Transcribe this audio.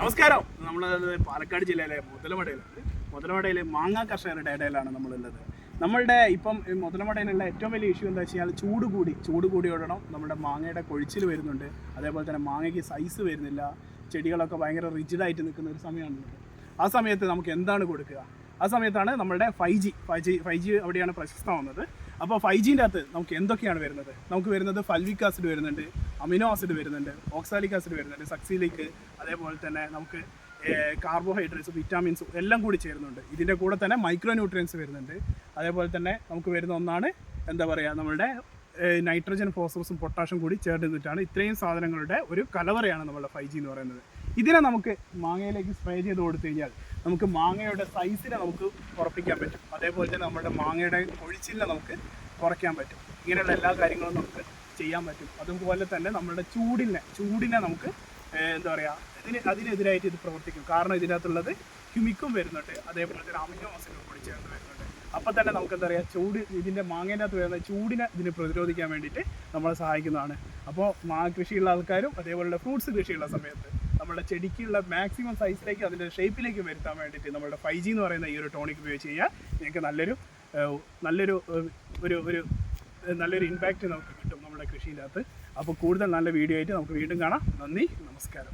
നമസ്കാരം. നമ്മൾ പാലക്കാട് ജില്ലയിലെ മുതലമടയിലെ മാങ്ങ കർഷകരുടെ ഇടയിലാണ് നമ്മളുള്ളത്. നമ്മളുടെ ഇപ്പം മുതലമടയിലുള്ള ഏറ്റവും വലിയ ഇഷ്യൂ എന്താ വെച്ച് കഴിഞ്ഞാൽ ചൂട് കൂടിയോടണം നമ്മുടെ മാങ്ങയുടെ കൊഴിച്ചിൽ വരുന്നുണ്ട്. അതേപോലെ തന്നെ മാങ്ങയ്ക്ക് സൈസ് വരുന്നില്ല, ചെടികളൊക്കെ ഭയങ്കര റിജിഡായിട്ട് നിൽക്കുന്ന ഒരു സമയമാണുള്ളത്. ആ സമയത്ത് നമുക്ക് എന്താണ് കൊടുക്കുക? ആ സമയത്താണ് നമ്മളുടെ 5G അവിടെയാണ് പ്രശസ്തമാവുന്നത്. അപ്പോൾ 5Gൻ്റെ അകത്ത് നമുക്ക് എന്തൊക്കെയാണ് വരുന്നത്? നമുക്ക് വരുന്നത് ഫൽവിക് ആസിഡ് വരുന്നുണ്ട്, അമിനോ ആസിഡ് വരുന്നുണ്ട്, ഓക്സാലിക് ആസിഡ് വരുന്നുണ്ട്, സക്സീലിക്, അതേപോലെ തന്നെ നമുക്ക് കാർബോഹൈഡ്രേറ്റ്സ്, വിറ്റാമിൻസും എല്ലാം കൂടി ചേരുന്നുണ്ട്. ഇതിൻ്റെ കൂടെ തന്നെ മൈക്രോ ന്യൂട്രിയൻസ് വരുന്നുണ്ട്. അതേപോലെ തന്നെ നമുക്ക് വരുന്ന ഒന്നാണ് എന്താ പറയുക, നമ്മളുടെ നൈട്രജൻ, ഫോസ്ഫറസും പൊട്ടാഷ്യം കൂടി ചേർന്നിട്ടാണ് ഇത്രയും സാധനങ്ങളുടെ ഒരു കലവറയാണ് നമ്മളുടെ 5G എന്ന് പറയുന്നത്. ഇതിനെ നമുക്ക് മാങ്ങയിലേക്ക് സ്പ്രേ ചെയ്ത് കൊടുത്തു കഴിഞ്ഞാൽ നമുക്ക് മാങ്ങയുടെ സൈസിനെ നമുക്ക് ഉറപ്പിക്കാൻ പറ്റും. അതേപോലെ തന്നെ നമ്മുടെ മാങ്ങയുടെ കൊഴിച്ചിലിനെ നമുക്ക് കുറയ്ക്കാൻ പറ്റും. ഇങ്ങനെയുള്ള എല്ലാ കാര്യങ്ങളും നമുക്ക് ചെയ്യാൻ പറ്റും. അതുപോലെ തന്നെ നമ്മുടെ ചൂടിനെ നമുക്ക് എന്താ പറയുക, അതിനെതിരായിട്ട് ഇത് പ്രവർത്തിക്കും. കാരണം ഇതിനകത്തുള്ളത് ഹ്യൂമിക്കും വരുന്നുണ്ട്, അതേപോലെ തന്നെ അമിനോ ആസിഡും കൂടി ചേർന്ന് വരുന്നുണ്ട്. അപ്പോൾ തന്നെ നമുക്ക് എന്താ പറയുക, ഇതിൻ്റെ മാങ്ങേൻ്റെ അകത്ത് വരുന്ന ചൂടിനെ ഇതിന് പ്രതിരോധിക്കാൻ വേണ്ടിയിട്ട് നമ്മളെ സഹായിക്കുന്നതാണ്. അപ്പോൾ മാങ്ങ കൃഷിയുള്ള ആൾക്കാരും അതേപോലെ ഫ്രൂട്ട്സ് കൃഷിയുള്ള സമയത്ത് നമ്മുടെ ചെടിക്കുള്ള മാക്സിമം സൈസിലേക്ക് അതിൻ്റെ ഷേപ്പിലേക്ക് വരുത്താൻ വേണ്ടിയിട്ട് നമ്മുടെ 5G എന്ന് പറയുന്ന ഈ ഒരു ടോണിക് ഉപയോഗിച്ച് കഴിഞ്ഞാൽ നിങ്ങൾക്ക് നല്ലൊരു ഇമ്പാക്റ്റ് നമുക്ക് കിട്ടും നമ്മുടെ കൃഷിയിനകത്ത്. അപ്പോൾ കൂടുതൽ നല്ല വീഡിയോ ആയിട്ട് നമുക്ക് വീണ്ടും കാണാം. നന്ദി, നമസ്കാരം.